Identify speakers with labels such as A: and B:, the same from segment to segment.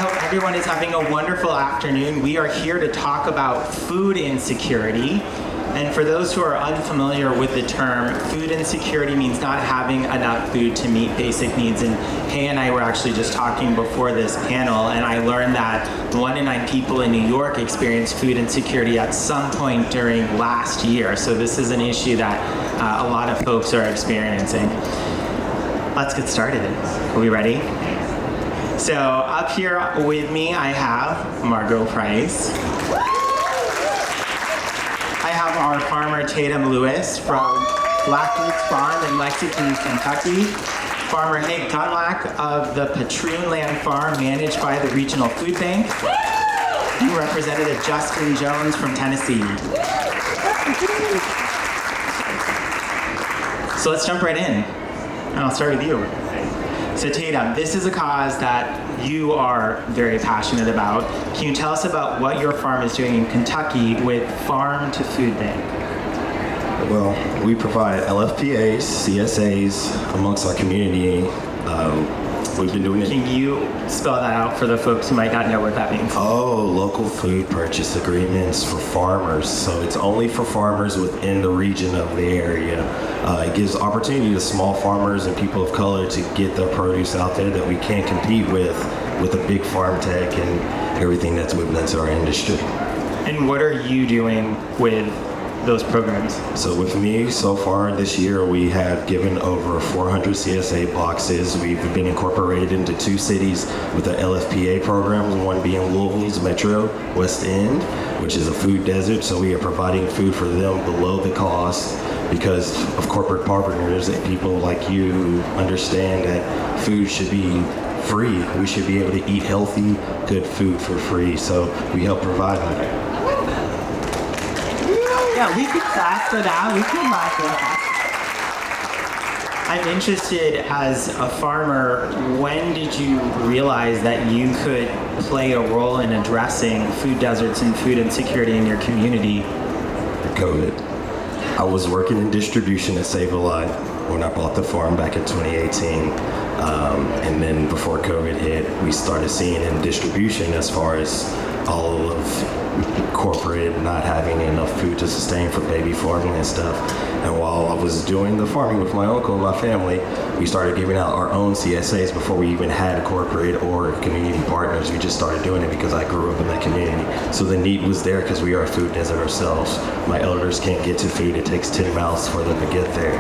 A: hope everyone is having a wonderful afternoon. We are here to talk about food insecurity. And for those who are unfamiliar with the term, food insecurity means not having enough food to meet basic needs. And Hay and I were actually just talking before this panel, and I learned that 1 in 9 people in New York experienced food insecurity at some point during last year. So this is an issue that a lot of folks are experiencing. Let's get started. Are we ready? So up here with me, I have Margo Price. I have our farmer Tatum Lewis from Blackwood's Farm in Lexington, Kentucky. Farmer Gundlach of the Patroon Land Farm managed by the Regional Food Bank. And Representative Justin Jones from Tennessee. So let's jump right in. And I'll start with you. So Tatum, this is a cause that you are very passionate about. Can you tell us about what your farm is doing in Kentucky with Farm to Food Bank?
B: Well, we provide LFPAs, CSAs amongst our community. We've been doing it.
A: Can you spell that out for the folks who might not know what that means?
B: Oh, local food purchase agreements for farmers. So it's only for farmers within the region of the area. It gives opportunity to small farmers and people of color to get their produce out there that we can't compete with a big farm tech and everything that's moving into our industry.
A: And what are you doing with those programs?
B: So with me, so far this year, we have given over 400 CSA boxes. We've been incorporated into 2 cities with the LFPA programs, one being Louisville's Metro West End, which is a food desert. So we are providing food for them below the cost because of corporate partners and people like you who understand that food should be free. We should be able to eat healthy, good food for free. So we help provide that.
A: Yeah, we can clap for that. We can clap for that. I'm interested, as a farmer, when did you realize that you could play a role in addressing food deserts and food insecurity in your community?
B: COVID. I was working in distribution at Save a Lot when I bought the farm back in 2018. And then before COVID hit, we started seeing in distribution as far as all of corporate not having enough food to sustain for baby farming and stuff. And while I was doing the farming with my uncle and my family, we started giving out our own CSAs before we even had corporate or community partners. We just started doing it because I grew up in that community. So the need was there because we are a food desert ourselves. My elders can't get to food. It takes 10 miles for them to get there.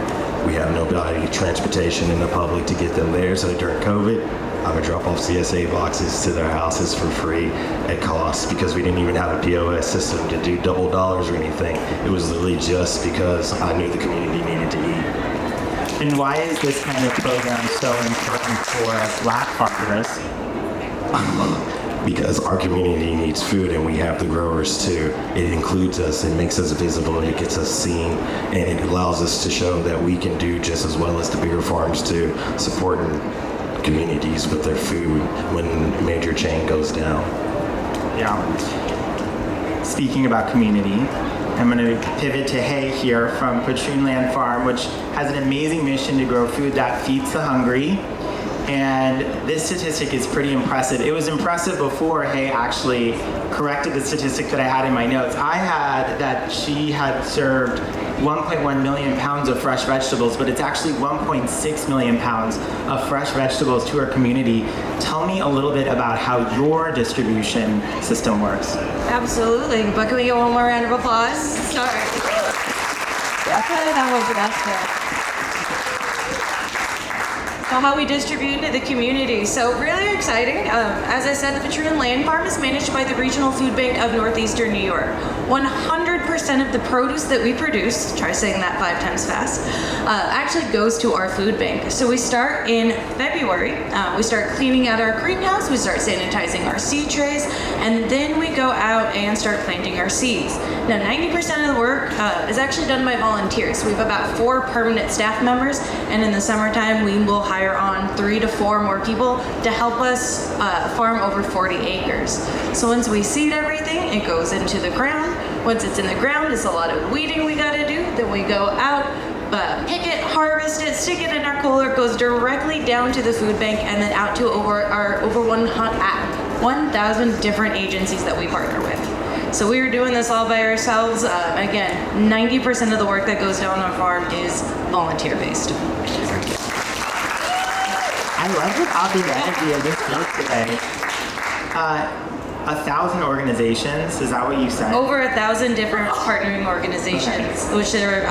B: We have nobody, transportation in the public to get them there. So during COVID, I would drop off CSA boxes to their houses for free at cost because we didn't even have a POS system to do double dollars or anything. It was literally just because I knew the community needed to eat.
A: And why is this kind of program so important for Black farmers?
B: Because our community needs food and we have the growers too. It includes us, it makes us visible, it gets us seen, and it allows us to show that we can do just as well as the bigger farms too, supporting communities with their food when major chain goes down.
A: Yeah. Speaking about community, I'm going to pivot to Hay here from Patroon Land Farm, which has an amazing mission to grow food that feeds the hungry. And this statistic is pretty impressive. It was impressive before Hay actually corrected the statistic that I had in my notes. I had that she had served 1.1 million pounds of fresh vegetables, but it's actually 1.6 million pounds of fresh vegetables to our community. Tell me a little bit about how your distribution system works.
C: Absolutely, but can we get one more round of applause? Sorry. That was the best. How we distribute to the community. So really exciting. As I said, the Patroon Land Farm is managed by the Regional Food Bank of Northeastern New York. 100% of the produce that we produce, try saying that 5 times fast, actually goes to our food bank. So we start in February. We start cleaning out our greenhouse, we start sanitizing our seed trays, and then we go out and start planting our seeds. Now 90% of the work is actually done by volunteers. We have about 4 permanent staff members, and in the summertime we will hire on 3 to 4 more people to help us farm over 40 acres. So once we seed everything, it goes into the ground. Once it's in the ground, it's a lot of weeding we gotta do. Then we go out, pick it, harvest it, stick it in our cooler, goes directly down to the food bank and then out to over 100 1,000 different agencies that we partner with. So we were doing this all by ourselves. Again, 90% of the work that goes down on our farm is volunteer-based.
A: I love the positive energy of this group today. 1,000 organizations, is that what you said?
C: Over 1,000 different partnering organizations, which are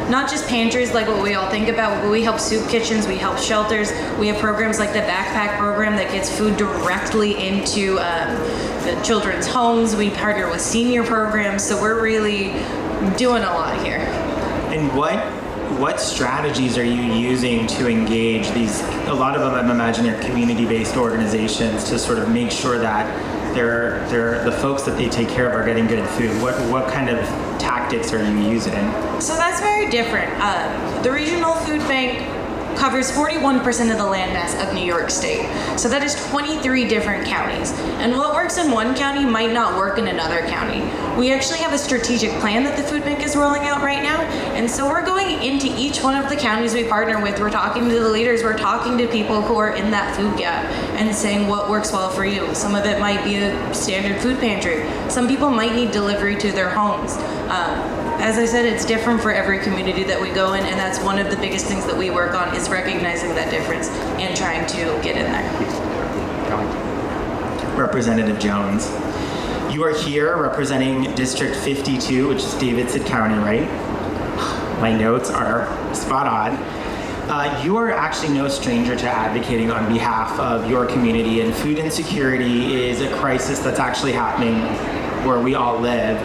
C: not just pantries like what we all think about, but we help soup kitchens, we help shelters, we have programs like the backpack program that gets food directly into the children's homes, we partner with senior programs, so we're really doing a lot here.
A: And what strategies are you using to engage these, a lot of them I'm imagining are community-based organizations, to sort of make sure that they're the folks that they take care of are getting good food? What kind of tactics are you using?
C: So that's very different. The regional food bank covers 41% of the landmass of New York State. So that is 23 different counties. And what works in one county might not work in another county. We actually have a strategic plan that the food bank is rolling out right now. And so we're going into each one of the counties we partner with. We're talking to the leaders, we're talking to people who are in that food gap and saying what works well for you. Some of it might be a standard food pantry. Some people might need delivery to their homes. As I said, it's different for every community that we go in, and that's one of the biggest things that we work on, is recognizing that difference and trying to get in there.
A: Representative Jones, you are here representing District 52, which is Davidson County, right? My notes are spot on. You are actually no stranger to advocating on behalf of your community, and food insecurity is a crisis that's actually happening where we all live.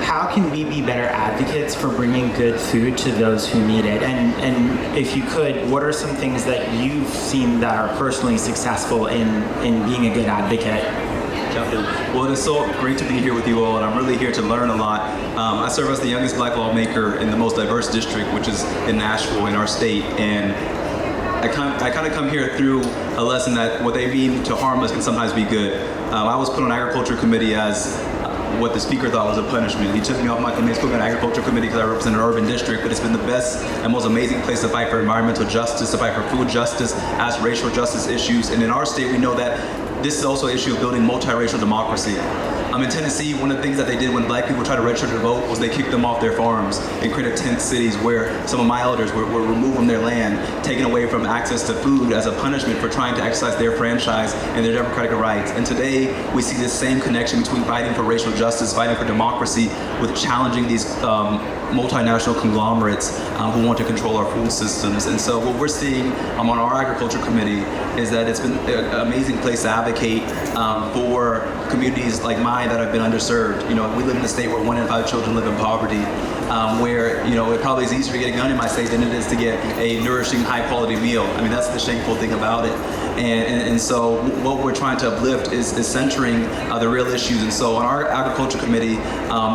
A: How can we be better advocates for bringing good food to those who need it? And if you could, what are some things that you've seen that are personally successful in being a good advocate?
D: Well, it is so great to be here with you all, and I'm really here to learn a lot. I serve as the youngest black lawmaker in the most diverse district, which is in Nashville, in our state, and I kind of come here through a lesson that what they mean to harm us can sometimes be good. I was put on agriculture committee as what the speaker thought was a punishment. He took me off my committee, put me on the agriculture committee because I represent an urban district, but it's been the best and most amazing place to fight for environmental justice, to fight for food justice, as racial justice issues. And in our state, we know that this is also an issue of building multiracial democracy. In Tennessee, one of the things that they did when black people tried to register to vote was they kicked them off their farms and created tent cities where some of my elders were removed from their land, taken away from access to food as a punishment for trying to exercise their franchise and their democratic rights. And today, we see this same connection between fighting for racial justice, fighting for democracy, with challenging these multinational conglomerates who want to control our food systems. And so what we're seeing on our agriculture committee is that it's been an amazing place to advocate for communities like mine that have been underserved. You know, we live in a state where 1 in 5 children live in poverty, where, you know, it probably is easier to get a gun in my state than it is to get a nourishing, high quality meal. I mean, that's the shameful thing about it. And so what we're trying to uplift is centering the real issues. And so on our agriculture committee,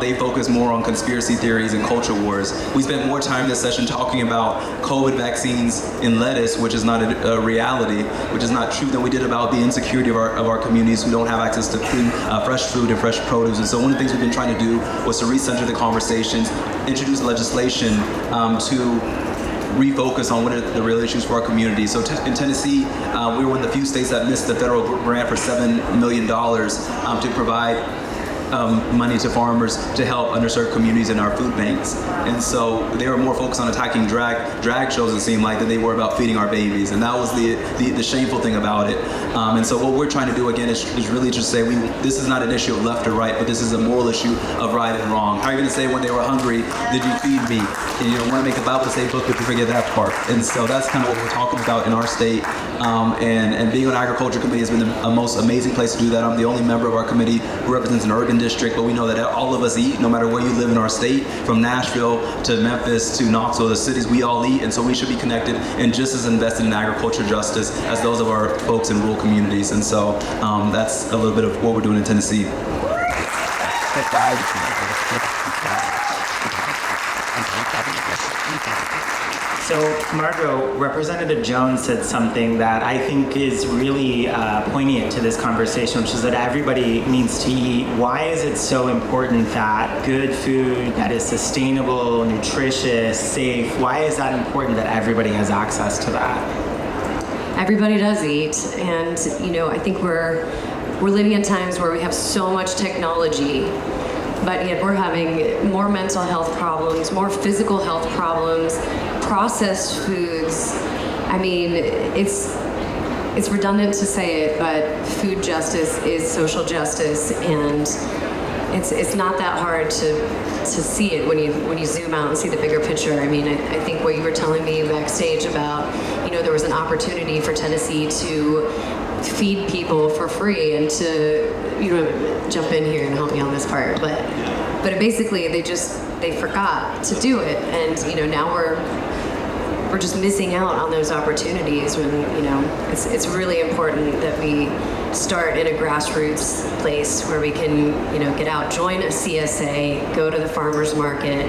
D: they focus more on conspiracy theories and culture wars. We spent more time this session talking about COVID vaccines in lettuce, which is not a reality, which is not true, than we did about the insecurity of our communities who don't have access to clean, fresh food and fresh produce. And so one of the things we've been trying to do was to recenter the conversations, introduce legislation to refocus on what are the real issues for our community. So in Tennessee, we were one of the few states that missed the federal grant for $7 million to provide money to farmers to help underserved communities in our food banks. And so they were more focused on attacking drag shows, it seemed like, than they were about feeding our babies. And that was the shameful thing about it. And so what we're trying to do again is really just say this is not an issue of left or right, but this is a moral issue of right and wrong. How are you going to say when they were hungry, did you feed me? And you don't want to make the Bible say book, but you forget that part. And so that's kind of what we're talking about in our state. And being on agriculture committee has been the most amazing place to do that. I'm the only member of our committee who represents an urban district, but we know that all of us eat, no matter where you live in our state, from Nashville to Memphis to Knoxville, the cities, we all eat, and so we should be connected and just as invested in agriculture justice as those of our folks in rural communities. And so that's a little bit of what we're doing in Tennessee.
A: So, Margo, Representative Jones said something that I think is really poignant to this conversation, which is that everybody needs to eat. Why is it so important that good food that is sustainable, nutritious, safe, why is that important that everybody has access to that?
E: Everybody does eat, and I think we're we're living in times where we have so much technology, but yet we're having more mental health problems, more physical health problems, processed foods. I mean, it's redundant to say it, but food justice is social justice, and it's not that hard to see it when you zoom out and see the bigger picture. I mean, I think what you were telling me backstage about, there was an opportunity for Tennessee to feed people for free and to, jump in here and help me on this part, but basically they forgot to do it, and now we're just missing out on those opportunities when, it's really important that we start in a grassroots place where we can, get out, join a CSA, go to the farmer's market,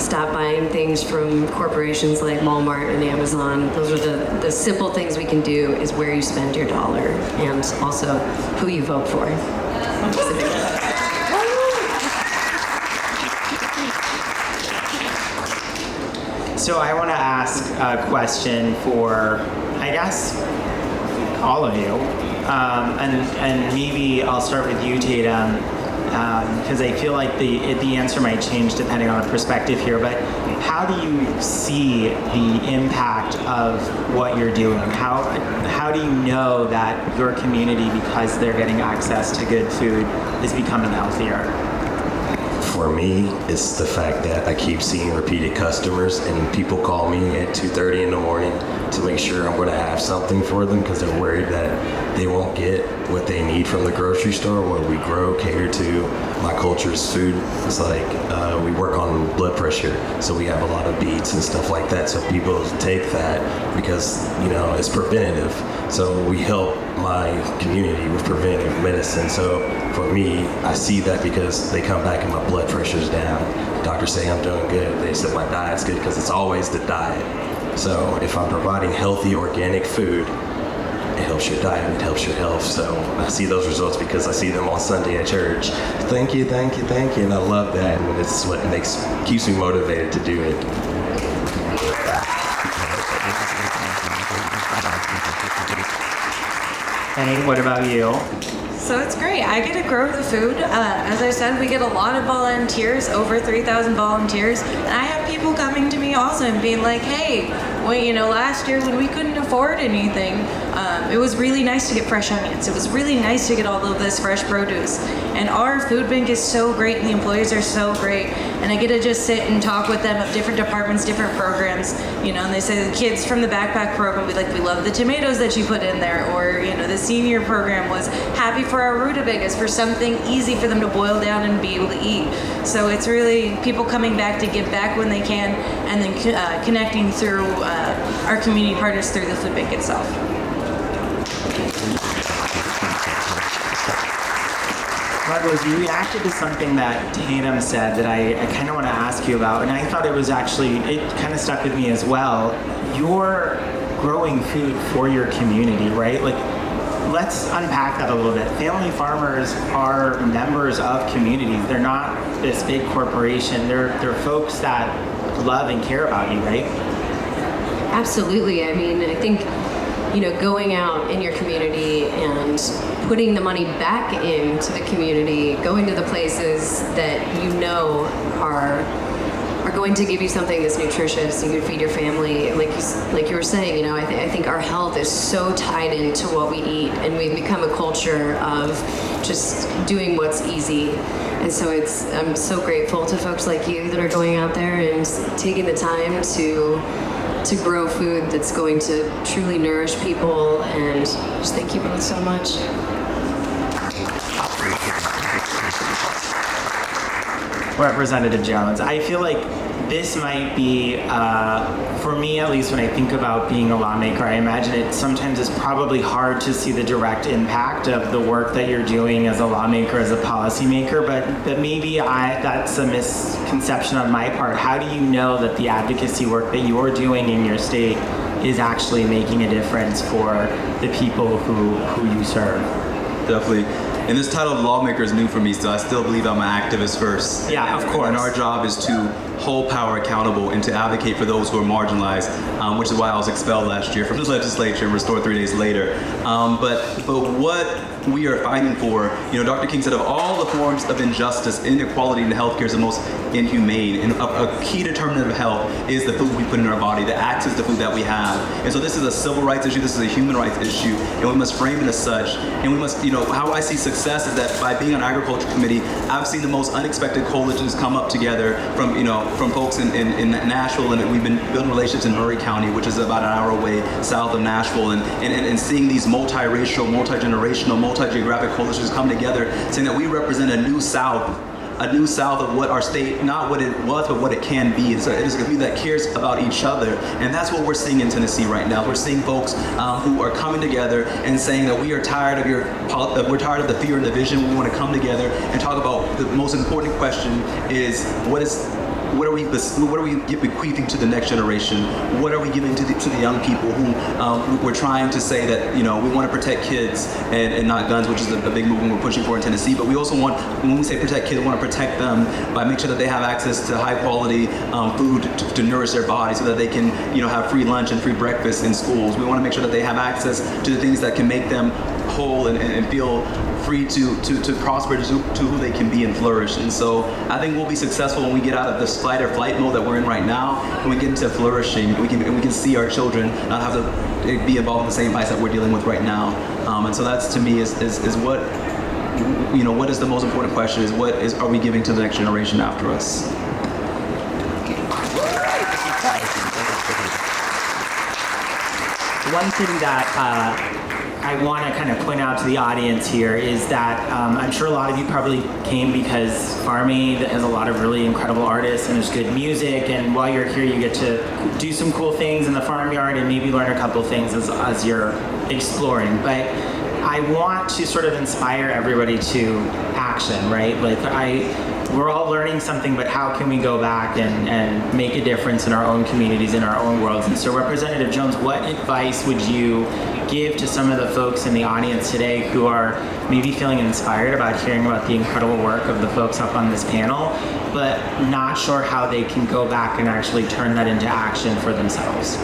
E: stop buying things from corporations like Walmart and Amazon. Those are the simple things we can do, is where you spend your dollar and also who you vote for.
A: So I want to ask a question for, I guess, all of you. And maybe I'll start with you, Tatum, because I feel like the answer might change depending on the perspective here. But how do you see the impact of what you're doing? How do you know that your community, because they're getting access to good food, is becoming healthier?
B: For me, it's the fact that I keep seeing repeated customers, and people call me at 2:30 in the morning to make sure I'm going to have something for them because they're worried that they won't get what they need from the grocery store, what we grow, cater to. My culture's food. It's like we work on blood pressure, so we have a lot of beets and stuff like that, so people take that because, it's preventative. So we help my community with preventative medicine. So for me, I see that because they come back and my blood pressure's down. Doctors say I'm doing good. They said my diet's good because it's always the diet. So if I'm providing healthy, organic food, it helps your diet, it helps your health. So I see those results because I see them on Sunday at church. Thank you, thank you, thank you. And I love that. And it's what keeps me motivated to do it.
A: And what about you?
C: So it's great. I get to grow the food. As I said, we get a lot of volunteers, over 3,000 volunteers. And I have people coming to me also and being like, hey, well, last year when we couldn't afford anything, it was really nice to get fresh onions. It was really nice to get all of this fresh produce. And our food bank is so great, and the employees are so great. And I get to just sit and talk with them of different departments, different programs, and they say the kids from the backpack program, we love the tomatoes that you put in there. Or, the senior program was happy for our rutabagas, for something easy for them to boil down and be able to eat. So it's really people coming back to give back when they can, and then connecting through our community partners through the food bank itself.
A: Margo, you reacted to something that Tatum said that I kind of want to ask you about, and I thought it kind of stuck with me as well. You're growing food for your community, right? Let's unpack that a little bit. Family farmers are members of communities. They're not this big corporation. They're folks that love and care about you, right?
E: Absolutely. I mean, I think, going out in your community and putting the money back into the community, going to the places that are going to give you something that's nutritious, you can feed your family. Like you were saying, I think our health is so tied into what we eat, and we've become a culture of just doing what's easy. And so I'm so grateful to folks like you that are going out there and taking the time to grow food that's going to truly nourish people, and just thank you both so much.
A: Representative Jones, I feel like this might be, for me at least, when I think about being a lawmaker, I imagine it sometimes is probably hard to see the direct impact of the work that you're doing as a lawmaker, as a policymaker, but maybe that's a misconception on my part. How do you know that the advocacy work that you're doing in your state is actually making a difference for the people who you serve?
D: Definitely. And this title of lawmaker is new for me, so I still believe I'm an activist first.
A: Yeah, of course.
D: And our job is to hold power accountable and to advocate for those who are marginalized, which is why I was expelled last year from the legislature and restored 3 days later. But what we are fighting for, Dr. King said of all the forms of injustice, inequality in healthcare is the most inhumane. And a key determinant of health is the food we put in our body, the access to food that we have. And so this is a civil rights issue, this is a human rights issue, and we must frame it as such. And we must, how I see success is that by being on agriculture committee, I've seen the most unexpected coalitions come up together from folks in Nashville, and we've been building relationships in Murray County, which is about an hour away south of Nashville, and seeing these multiracial, multi-generational, multi-geographic coalitions come together, saying that we represent a new South of what our state, not what it was, but what it can be. And so it is a community that cares about each other. And that's what we're seeing in Tennessee right now. We're seeing folks who are coming together and saying that we are tired of we're tired of the fear and division. We want to come together and talk about the most important question is what are we bequeathing to the next generation? What are we giving to the young people who we're trying to say that we want to protect kids and not guns, which is a big movement we're pushing for in Tennessee. But we also want, when we say protect kids, we want to protect them by making sure that they have access to high quality food to nourish their body, so that they can have free lunch and free breakfast in schools. We want to make sure that they have access to the things that can make them whole and feel free to prosper to who they can be and flourish. And so I think we'll be successful when we get out of this fight or flight mode that we're in right now, and we get into flourishing. We can see our children not have to be involved in the same fights that we're dealing with right now. And so that's, to me, is what what is the most important question is are we giving to the next generation after us?
A: One thing that I want to kind of point out to the audience here is that I'm sure a lot of you probably came because Farm Aid has a lot of really incredible artists and there's good music, and while you're here you get to do some cool things in the farmyard and maybe learn a couple things as you're exploring. But I want to sort of inspire everybody to action, right? We're all learning something, but how can we go back and make a difference in our own communities, in our own worlds? And so Representative Jones, what advice would you give to some of the folks in the audience today who are maybe feeling inspired about hearing about the incredible work of the folks up on this panel, but not sure how they can go back and actually turn that into action for themselves?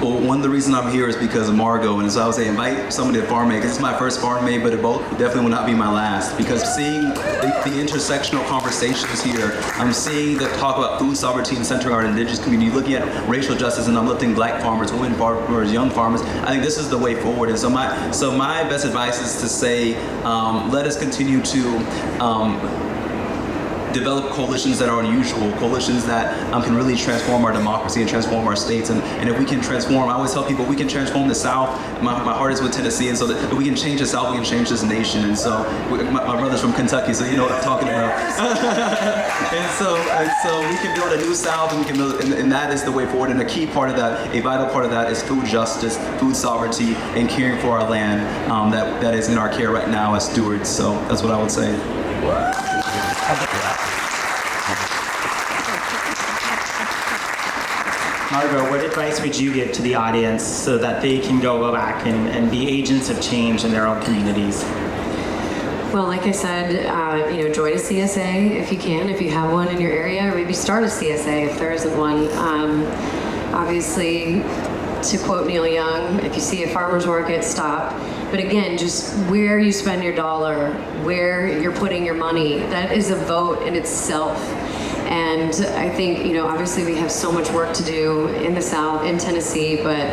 D: Well, one of the reasons I'm here is because of Margo, and so I would say invite somebody to Farm Aid, because it's my first Farm Aid, but it definitely will not be my last, because seeing the intersectional conversations here, I'm seeing the talk about food sovereignty and centering our indigenous community, looking at racial justice and uplifting black farmers, women farmers, young farmers. I think this is the way forward. And so my best advice is to say, let us continue to develop coalitions that are unusual, coalitions that can really transform our democracy and transform our states. And if we can transform, I always tell people, we can transform the South. My heart is with Tennessee, and so that if we can change the South, we can change this nation. And so my brother's from Kentucky, so you know what I'm talking about. and so we can build a new South, and we can build, and that is the way forward. And a key part of that, a vital part of that, is food justice, food sovereignty, and caring for our land that is in our care right now as stewards. So that's what I would say.
A: Margo, what advice would you give to the audience so that they can go back and be agents of change in their own communities?
E: Well, like I said, join a CSA if you can, if you have one in your area, or maybe start a CSA if there isn't one. Obviously, to quote Neil Young, if you see a farmer's market, stop. But again, just where you spend your dollar, where you're putting your money, that is a vote in itself. And I think, obviously we have so much work to do in the South, in Tennessee, but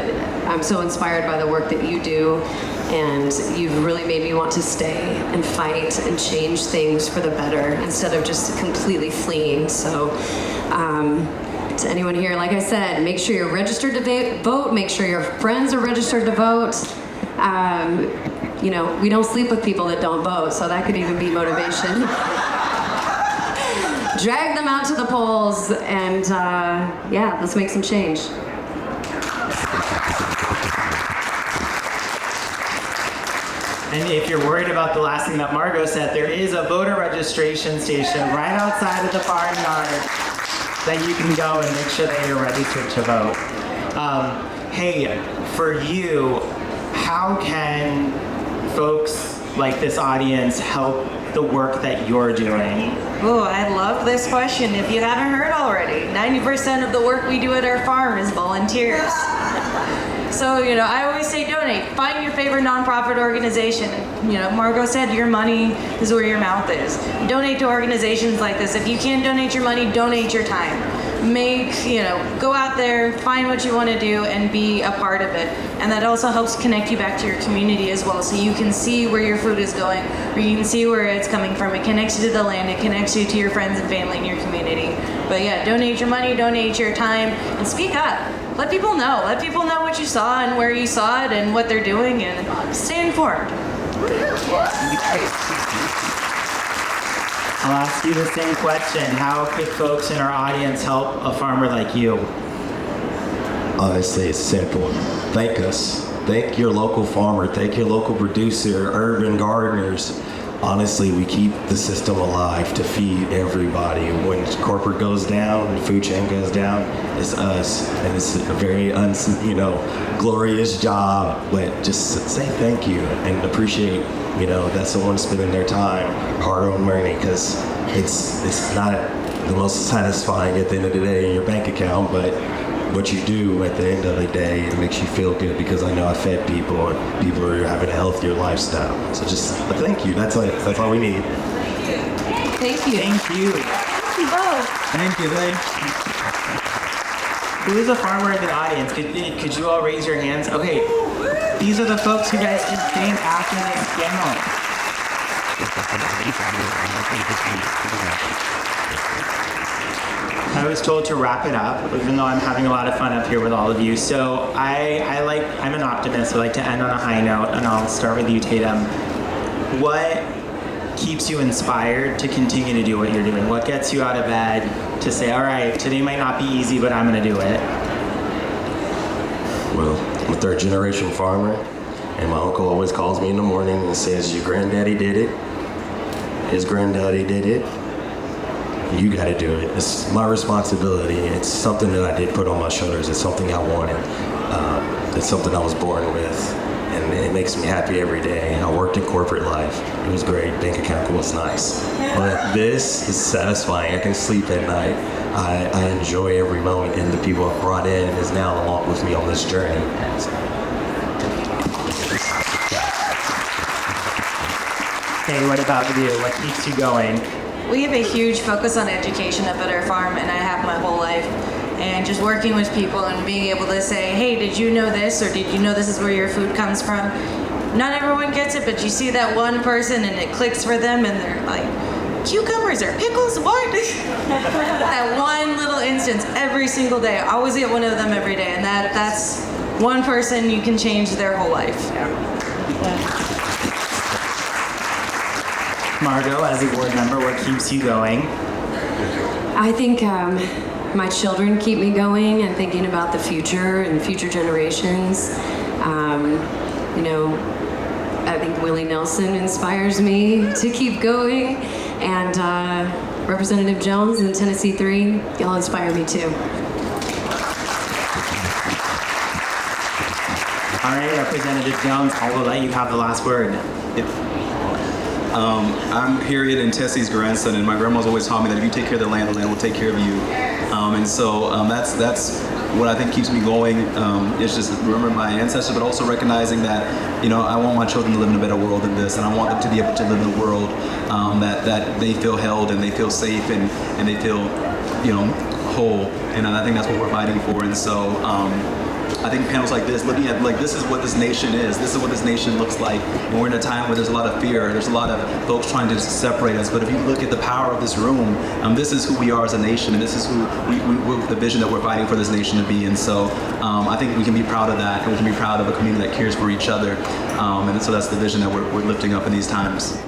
E: I'm so inspired by the work that you do, and you've really made me want to stay and fight and change things for the better instead of just completely fleeing. So to anyone here, like I said, make sure you're registered to vote, make sure your friends are registered to vote. We don't sleep with people that don't vote, so that could even be motivation. Drag them out to the polls, and let's make some change.
A: And if you're worried about the last thing that Margo said, there is a voter registration station right outside of the farmyard that you can go and make sure that you're registered to vote. Hey, for you, how can folks like this audience help the work that you're doing?
C: Oh, I love this question. If you haven't heard already, 90% of the work we do at our farm is volunteers. So, I always say donate. Find your favorite nonprofit organization. Margo said your money is where your mouth is. Donate to organizations like this. If you can't donate your money, donate your time. Go out there, find what you want to do, and be a part of it. And that also helps connect you back to your community as well, so you can see where your food is going, or you can see where it's coming from. It connects you to the land, it connects you to your friends and family in your community. But yeah, donate your money, donate your time, and speak up. Let people know. Let people know what you saw and where you saw it and what they're doing, and stay informed.
A: I'll ask you the same question. How could folks in our audience help a farmer like you?
B: Honestly, it's simple. Thank us. Thank your local farmer. Thank your local producer, urban gardeners. Honestly, we keep the system alive to feed everybody. When corporate goes down, the food chain goes down, it's us. And it's a very, glorious job. But just say thank you and appreciate, that someone spending their time, hard-earned money, because it's not the most satisfying at the end of the day in your bank account, but what you do at the end of the day, it makes you feel good, because I know I fed people and people are having a healthier lifestyle. So just thank you. That's it. That's all we need.
E: Thank you.
A: Thank you.
D: Thank you.
A: Who is a farmer in the audience? Could you all raise your hands? Okay, these are the folks who guys can stand after this demo. I was told to wrap it up, even though I'm having a lot of fun up here with all of you. So I'm an optimist. I like to end on a high note, and I'll start with you, Tatum. What keeps you inspired to continue to do what you're doing? What gets you out of bed to say, all right, today might not be easy, but I'm going to do it?
B: Well, I'm a third generation farmer, and my uncle always calls me in the morning and says, your granddaddy did it, his granddaddy did it, you got to do it. It's my responsibility. It's something that I did put on my shoulders. It's something I wanted. It's something I was born with, and it makes me happy every day. I worked in corporate life. It was great. Bank account was nice. But this is satisfying. I can sleep at night. I enjoy every moment, and the people I've brought in is now along with me on this journey.
A: Hey, what about you? What keeps you going?
C: We have a huge focus on education up at our farm, and I have my whole life. And just working with people and being able to say, hey, did you know this? Or did you know this is where your food comes from? Not everyone gets it, but you see that one person and it clicks for them, and they're like, cucumbers or pickles? What? That one little instance every single day. I always get one of them every day, and that's one person, you can change their whole life.
A: Margo, as a board member, what keeps you going?
E: I think my children keep me going and thinking about the future and future generations. I think Willie Nelson inspires me to keep going, and Representative Jones in Tennessee 3, y'all inspire me too.
A: All right, Representative Jones, I will let you have the last word.
D: I'm Harriet and Tessie's grandson, and my grandma's always taught me that if you take care of the land will take care of you. That's what I think keeps me going. It's just remembering my ancestors, but also recognizing that, I want my children to live in a better world than this, and I want them to be able to live in a world that they feel held and they feel safe and they feel, whole. And I think that's what we're fighting for. And so I think panels like this, looking at this is what this nation is. This is what this nation looks like. And we're in a time where there's a lot of fear. There's a lot of folks trying to separate us. But if you look at the power of this room, this is who we are as a nation, and this is who the vision that we're fighting for this nation to be. And so I think we can be proud of that, and we can be proud of a community that cares for each other. And so that's the vision that we're lifting up in these times.